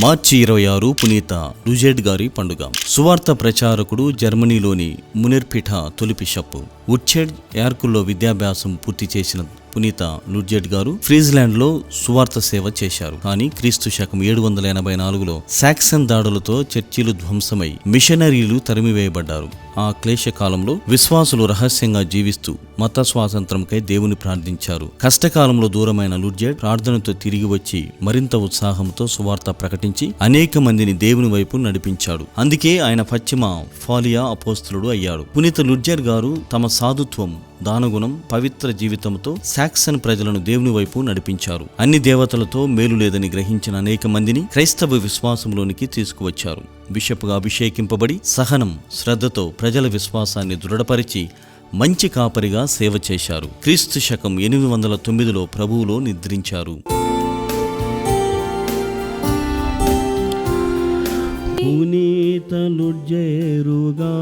మార్చి 26 పునీత లుజెడ్ గారి పండుగ. సువార్త ప్రచారకుడు, జర్మనీలోని మునిర్పిఠ తొలి బిషప్. ఉర్చెడ్ యార్కుల్లో విద్యాభ్యాసం పూర్తి చేసిన పునీత లుడ్జెడ్ గారు ఫ్రీజ్లాండ్లో సువార్త సేవ చేశారు. కానీ క్రీస్తు శకం 784లో సాక్సన్ దాడులతో చర్చిలు ధ్వంసమై మిషనరీలు తరిమివేయబడ్డారు. ఆ క్లేశ కాలంలో విశ్వాసులు రహస్యంగా జీవిస్తూ మత స్వాతంత్రంకై దేవుని ప్రార్థించారు. కష్టకాలంలో దూరమైన లుడ్జెడ్ ప్రార్థనతో తిరిగి వచ్చి మరింత ఉత్సాహంతో సువార్త ప్రకటించి అనేక మందిని దేవుని వైపు నడిపించాడు. అందుకే ఆయన పశ్చిమ ఫాలియా అపోస్తలుడు అయ్యాడు. పునీత లుడ్జెడ్ గారు తమ సాధుత్వం, దానగుణం, పవిత్ర జీవితంతో సాక్సన్ ప్రజలను దేవుని వైపు నడిపించారు. అన్ని దేవతలతో మేలు లేదని గ్రహించిన అనేక మందిని క్రైస్తవ విశ్వాసంలోనికి తీసుకువచ్చారు. బిషప్గా అభిషేకింపబడి సహనం, శ్రద్ధతో ప్రజల విశ్వాసాన్ని దృఢపరిచి మంచి కాపరిగా సేవ చేశారు. క్రీస్తు శకం 809లో ప్రభువులో నిద్రించారు. పునీత లుడ్జెరుగా